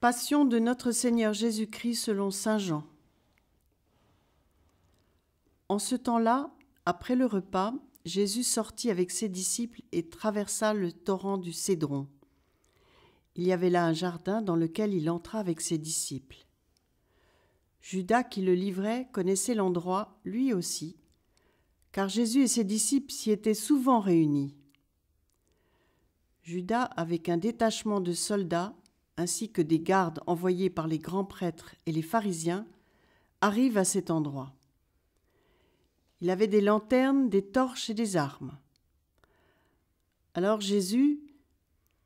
Passion de notre Seigneur Jésus-Christ selon saint Jean. En ce temps-là, après le repas, Jésus sortit avec ses disciples et traversa le torrent du Cédron. Il y avait là un jardin dans lequel il entra avec ses disciples. Judas, qui le livrait, connaissait l'endroit, lui aussi, car Jésus et ses disciples s'y étaient souvent réunis. Judas, avec un détachement de soldats, ainsi que des gardes envoyés par les grands prêtres et les pharisiens, arrive à cet endroit. Il avait des lanternes, des torches et des armes. Alors Jésus,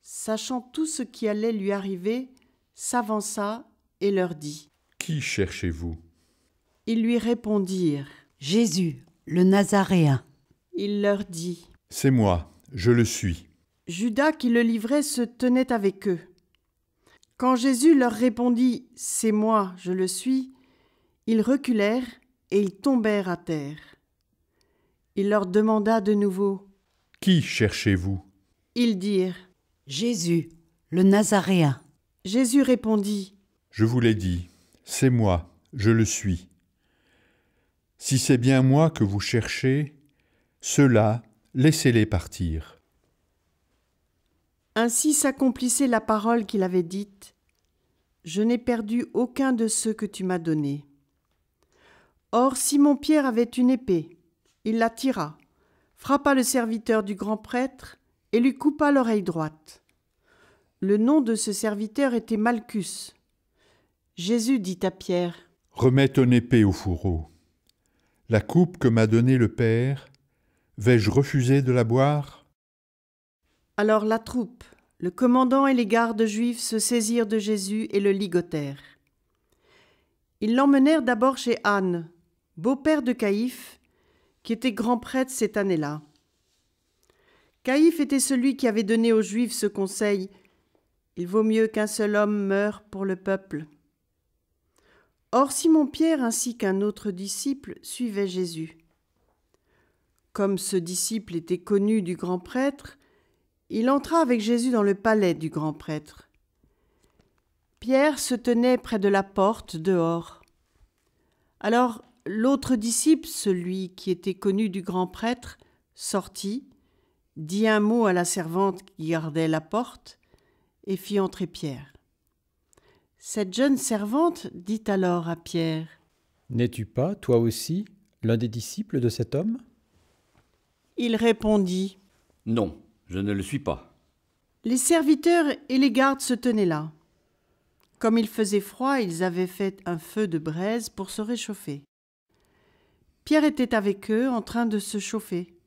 sachant tout ce qui allait lui arriver, s'avança et leur dit : « Qui cherchez-vous » Ils lui répondirent : « Jésus, le Nazaréen. » Il leur dit : « C'est moi, je le suis. » Judas, qui le livrait, se tenait avec eux. Quand Jésus leur répondit : « C'est moi, je le suis », ils reculèrent et ils tombèrent à terre. Il leur demanda de nouveau : « Qui cherchez-vous » Ils dirent : « Jésus, le Nazaréen. » Jésus répondit : « Je vous l'ai dit, c'est moi, je le suis. Si c'est bien moi que vous cherchez, ceux-là, laissez-les partir. » Ainsi s'accomplissait la parole qu'il avait dite : « Je n'ai perdu aucun de ceux que tu m'as donnés. » Or Simon-Pierre avait une épée. Il la tira, frappa le serviteur du grand prêtre et lui coupa l'oreille droite. Le nom de ce serviteur était Malchus. Jésus dit à Pierre : « Remets ton épée au fourreau. La coupe que m'a donnée le Père, vais-je refuser de la boire ?» Alors la troupe, le commandant et les gardes juifs se saisirent de Jésus et le ligotèrent. Ils l'emmenèrent d'abord chez Anne, beau-père de Caïphe, qui était grand prêtre cette année-là. Caïphe était celui qui avait donné aux Juifs ce conseil : « Il vaut mieux qu'un seul homme meure pour le peuple. » Or Simon-Pierre ainsi qu'un autre disciple suivaient Jésus. Comme ce disciple était connu du grand prêtre, il entra avec Jésus dans le palais du grand prêtre. Pierre se tenait près de la porte, dehors. Alors l'autre disciple, celui qui était connu du grand prêtre, sortit, dit un mot à la servante qui gardait la porte et fit entrer Pierre. Cette jeune servante dit alors à Pierre : « N'es-tu pas, toi aussi, l'un des disciples de cet homme » Il répondit : « Non, je ne le suis pas. » Les serviteurs et les gardes se tenaient là. Comme il faisait froid, ils avaient fait un feu de braise pour se réchauffer. Pierre était avec eux en train de se chauffer.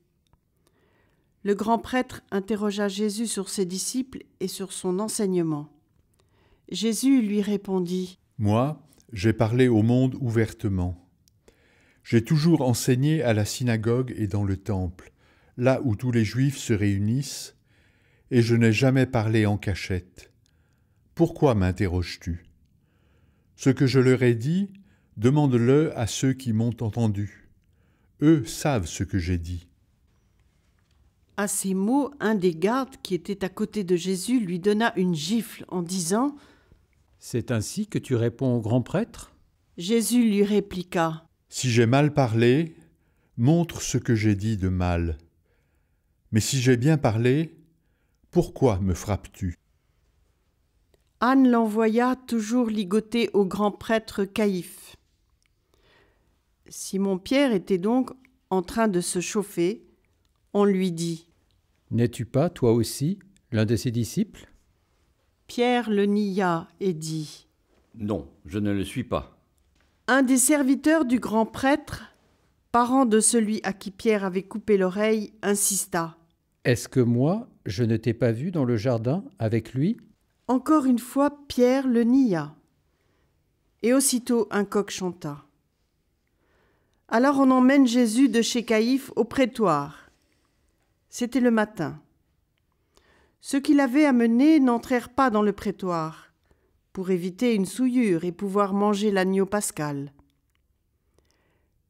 Le grand prêtre interrogea Jésus sur ses disciples et sur son enseignement. Jésus lui répondit : « Moi, j'ai parlé au monde ouvertement. J'ai toujours enseigné à la synagogue et dans le temple, là où tous les Juifs se réunissent, et je n'ai jamais parlé en cachette. Pourquoi m'interroges-tu ? Ce que je leur ai dit, demande-le à ceux qui m'ont entendu. Eux savent ce que j'ai dit. » À ces mots, un des gardes qui était à côté de Jésus lui donna une gifle en disant : « C'est ainsi que tu réponds au grand prêtre » Jésus lui répliqua : « Si j'ai mal parlé, montre ce que j'ai dit de mal. Mais si j'ai bien parlé, pourquoi me frappes-tu » Anne l'envoya toujours ligoter au grand prêtre Caïphe. Simon-Pierre était donc en train de se chauffer. On lui dit : « N'es-tu pas, toi aussi, l'un de ses disciples » Pierre le nia et dit : « Non, je ne le suis pas. » Un des serviteurs du grand prêtre, parent de celui à qui Pierre avait coupé l'oreille, insista : « Est-ce que moi, je ne t'ai pas vu dans le jardin avec lui » Encore une fois, Pierre le nia. Et aussitôt un coq chanta. Alors on emmène Jésus de chez Caïphe au prétoire. C'était le matin. Ceux qui l'avaient amené n'entrèrent pas dans le prétoire, pour éviter une souillure et pouvoir manger l'agneau pascal.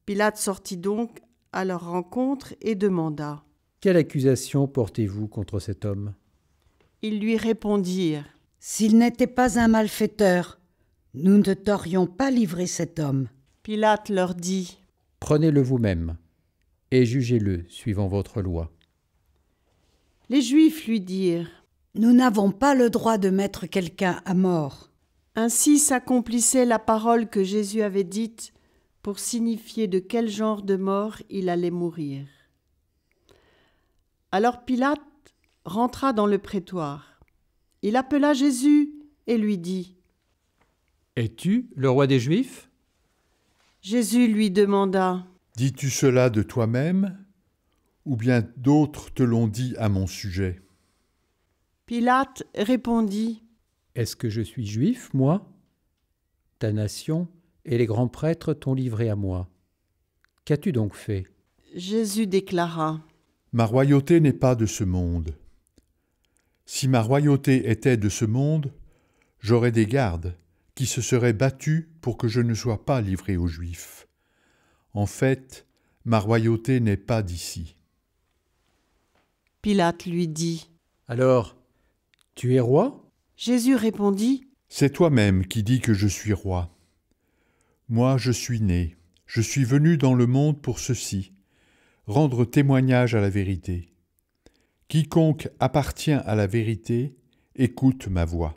Pilate sortit donc à leur rencontre et demanda : « Quelle accusation portez-vous contre cet homme » Ils lui répondirent : S'il n'était pas un malfaiteur, nous ne t'aurions pas livré cet homme. Pilate leur dit. Prenez-le vous-même et jugez-le suivant votre loi. Les Juifs lui dirent. Nous n'avons pas le droit de mettre quelqu'un à mort. Ainsi s'accomplissait la parole que Jésus avait dite pour signifier de quel genre de mort il allait mourir. Alors Pilate rentra dans le prétoire. Il appela Jésus et lui dit. Es-tu le roi des Juifs ? Jésus lui demanda. Dis-tu cela de toi-même, ou bien d'autres te l'ont dit à mon sujet? Pilate répondit. Est-ce que je suis juif, moi ? Ta nation et les grands prêtres t'ont livré à moi. Qu'as-tu donc fait ? Jésus déclara. Ma royauté n'est pas de ce monde. Si ma royauté était de ce monde, j'aurais des gardes qui se seraient battus pour que je ne sois pas livré aux Juifs. En fait, ma royauté n'est pas d'ici. Pilate lui dit. Alors, tu es roi ? Jésus répondit. C'est toi-même qui dis que je suis roi. Moi, je suis né, je suis venu dans le monde pour ceci, rendre témoignage à la vérité. Quiconque appartient à la vérité, écoute ma voix.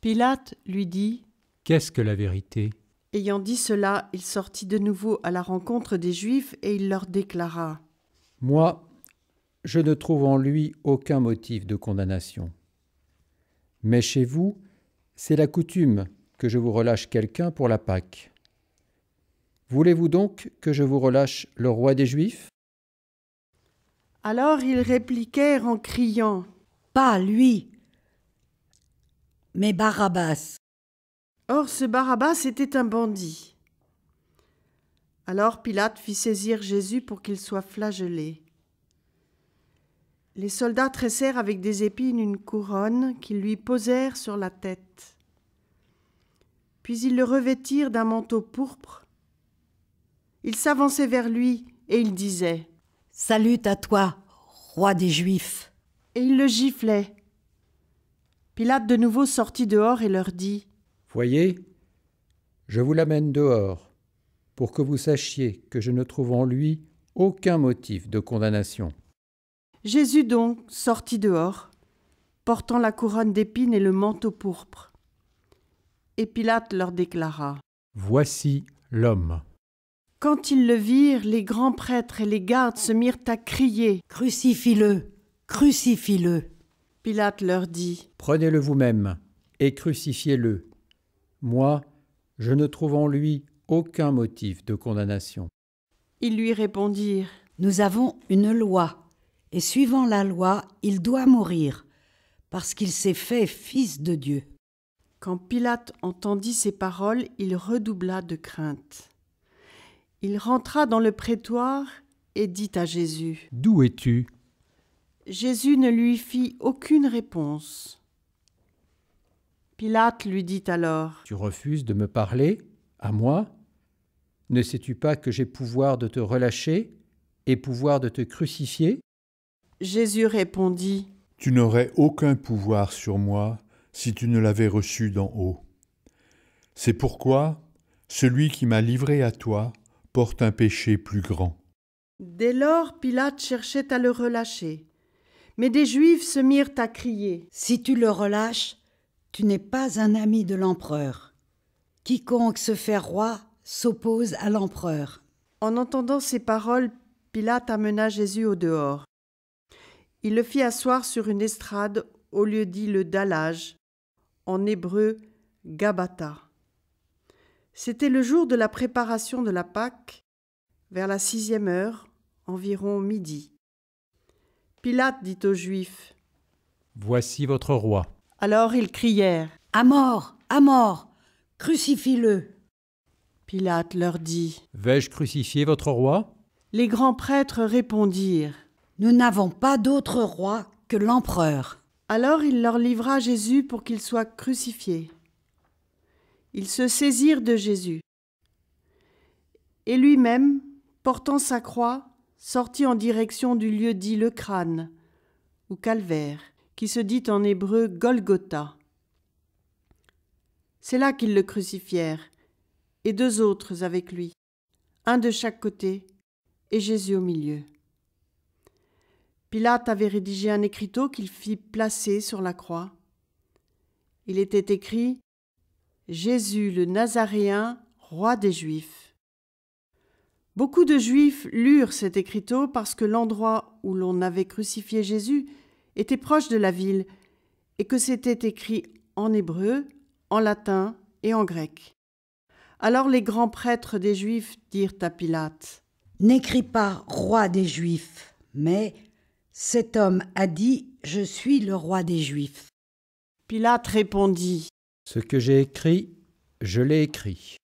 Pilate lui dit. Qu'est-ce que la vérité ? Ayant dit cela, il sortit de nouveau à la rencontre des Juifs et il leur déclara. Moi, je ne trouve en lui aucun motif de condamnation. Mais chez vous, c'est la coutume que je vous relâche quelqu'un pour la Pâque. Voulez-vous donc que je vous relâche le roi des Juifs ? Alors ils répliquèrent en criant. Pas lui, mais Barabbas. Or ce Barabbas était un bandit. Alors Pilate fit saisir Jésus pour qu'il soit flagellé. Les soldats tressèrent avec des épines une couronne qu'ils lui posèrent sur la tête. Puis ils le revêtirent d'un manteau pourpre. Ils s'avançaient vers lui et ils disaient. Salut à toi, roi des Juifs. Et ils le giflaient. Pilate de nouveau sortit dehors et leur dit. Voyez, je vous l'amène dehors, pour que vous sachiez que je ne trouve en lui aucun motif de condamnation. Jésus donc sortit dehors, portant la couronne d'épines et le manteau pourpre. Et Pilate leur déclara. Voici l'homme. Quand ils le virent, les grands prêtres et les gardes se mirent à crier. Crucifie-le, crucifie-le. Pilate leur dit. Prenez-le vous-même et crucifiez-le. Moi, je ne trouve en lui aucun motif de condamnation. Ils lui répondirent. Nous avons une loi, et suivant la loi, il doit mourir, parce qu'il s'est fait fils de Dieu. Quand Pilate entendit ces paroles, il redoubla de crainte. Il rentra dans le prétoire et dit à Jésus. D'où es-tu ? Jésus ne lui fit aucune réponse. Pilate lui dit alors. Tu refuses de me parler, à moi ? Ne sais-tu pas que j'ai pouvoir de te relâcher et pouvoir de te crucifier ? Jésus répondit. Tu n'aurais aucun pouvoir sur moi si tu ne l'avais reçu d'en haut. C'est pourquoi celui qui m'a livré à toi porte un péché plus grand. Dès lors, Pilate cherchait à le relâcher. Mais des Juifs se mirent à crier. Si tu le relâches, tu n'es pas un ami de l'empereur. Quiconque se fait roi s'oppose à l'empereur. En entendant ces paroles, Pilate amena Jésus au dehors. Il le fit asseoir sur une estrade au lieu dit le dallage, en hébreu Gabata. C'était le jour de la préparation de la Pâque, vers la 6e heure, environ midi. Pilate dit aux Juifs. Voici votre roi. Alors ils crièrent. À mort, crucifie-le. Pilate leur dit. Vais-je crucifier votre roi ? Les grands prêtres répondirent. Nous n'avons pas d'autre roi que l'empereur. Alors il leur livra Jésus pour qu'il soit crucifié. Ils se saisirent de Jésus. Et lui-même, portant sa croix, sortit en direction du lieu dit le crâne, ou calvaire, qui se dit en hébreu Golgotha. C'est là qu'ils le crucifièrent, et 2 autres avec lui, un de chaque côté, et Jésus au milieu. Pilate avait rédigé un écriteau qu'il fit placer sur la croix. Il était écrit « Jésus le Nazaréen, roi des Juifs ». Beaucoup de Juifs lurent cet écriteau parce que l'endroit où l'on avait crucifié Jésus était proche de la ville et que c'était écrit en hébreu, en latin et en grec. Alors les grands prêtres des Juifs dirent à Pilate « N'écris pas roi des Juifs, mais cet homme a dit « Je suis le roi des Juifs ». Pilate répondit « Ce que j'ai écrit, je l'ai écrit. »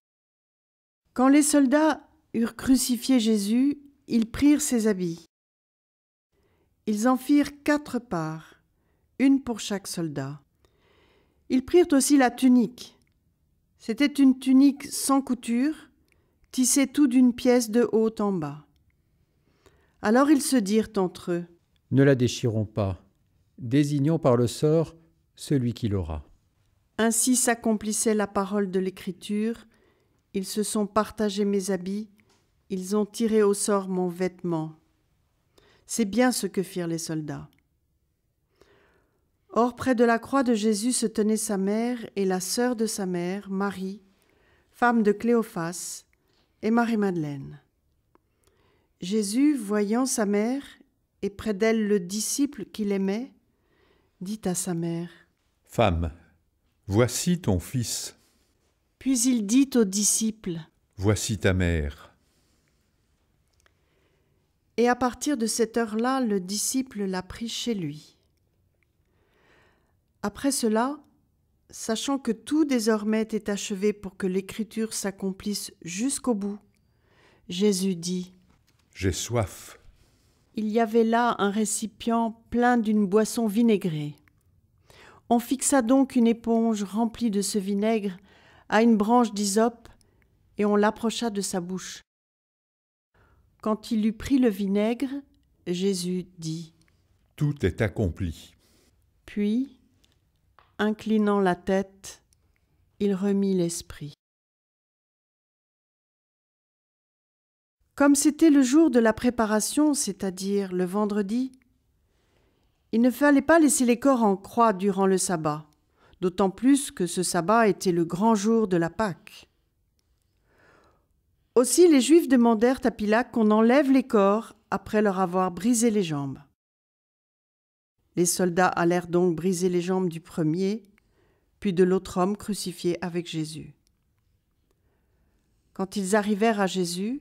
Quand les soldats eurent crucifié Jésus, ils prirent ses habits. Ils en firent 4 parts, une pour chaque soldat. Ils prirent aussi la tunique. C'était une tunique sans couture, tissée tout d'une pièce de haut en bas. Alors ils se dirent entre eux : « Ne la déchirons pas, désignons par le sort celui qui l'aura. » Ainsi s'accomplissait la parole de l'Écriture. Ils se sont partagés mes habits, ils ont tiré au sort mon vêtement. C'est bien ce que firent les soldats. Or, près de la croix de Jésus se tenaient sa mère et la sœur de sa mère, Marie, femme de Cléophas, et Marie-Madeleine. Jésus, voyant sa mère et près d'elle le disciple qu'il aimait, dit à sa mère : « Femme, voici ton fils. » Puis il dit aux disciples : « Voici ta mère. » Et à partir de cette heure-là, le disciple l'a pris chez lui. Après cela, sachant que tout désormais était achevé pour que l'Écriture s'accomplisse jusqu'au bout, Jésus dit : « J'ai soif. » Il y avait là un récipient plein d'une boisson vinaigrée. On fixa donc une éponge remplie de ce vinaigre à une branche d'hysope et on l'approcha de sa bouche. Quand il eut pris le vinaigre, Jésus dit : « Tout est accompli. » Puis, inclinant la tête, il remit l'esprit. Comme c'était le jour de la préparation, c'est-à-dire le vendredi, il ne fallait pas laisser les corps en croix durant le sabbat, d'autant plus que ce sabbat était le grand jour de la Pâque. Aussi les Juifs demandèrent à Pilate qu'on enlève les corps après leur avoir brisé les jambes. Les soldats allèrent donc briser les jambes du premier, puis de l'autre homme crucifié avec Jésus. Quand ils arrivèrent à Jésus,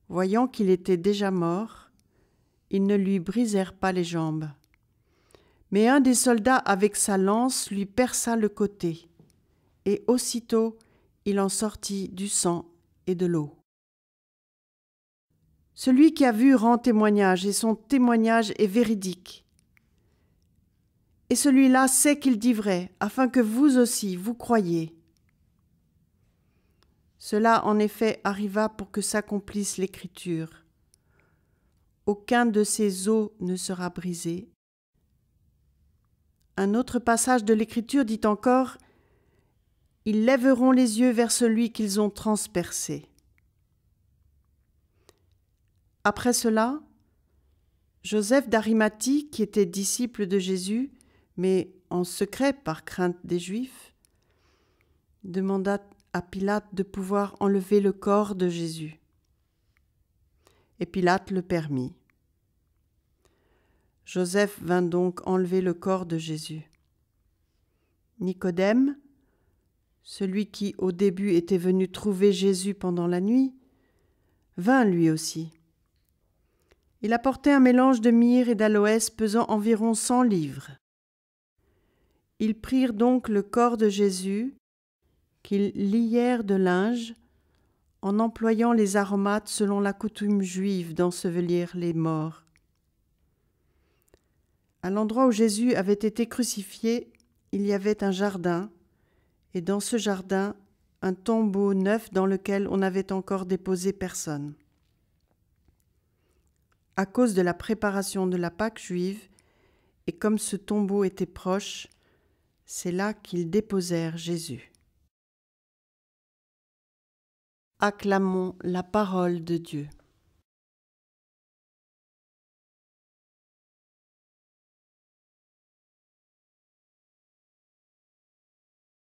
voyant qu'il était déjà mort, ils ne lui brisèrent pas les jambes. Mais un des soldats avec sa lance lui perça le côté, et aussitôt il en sortit du sang et de l'eau. Celui qui a vu rend témoignage, et son témoignage est véridique. Et celui-là sait qu'il dit vrai, afin que vous aussi vous croyiez. Cela en effet arriva pour que s'accomplisse l'Écriture. Aucun de ces os ne sera brisé. Un autre passage de l'Écriture dit encore : ils lèveront les yeux vers celui qu'ils ont transpercé. Après cela, Joseph d'Arimathie, qui était disciple de Jésus, mais en secret par crainte des Juifs, demanda à Pilate de pouvoir enlever le corps de Jésus. Et Pilate le permit. Joseph vint donc enlever le corps de Jésus. Nicodème, celui qui au début était venu trouver Jésus pendant la nuit, vint lui aussi. Il apportait un mélange de myrrhe et d'aloès pesant environ 100 livres. Ils prirent donc le corps de Jésus, qu'ils lièrent de linge, en employant les aromates selon la coutume juive d'ensevelir les morts. À l'endroit où Jésus avait été crucifié, il y avait un jardin, et dans ce jardin, un tombeau neuf dans lequel on n'avait encore déposé personne. À cause de la préparation de la Pâque juive et comme ce tombeau était proche, c'est là qu'ils déposèrent Jésus. Acclamons la parole de Dieu.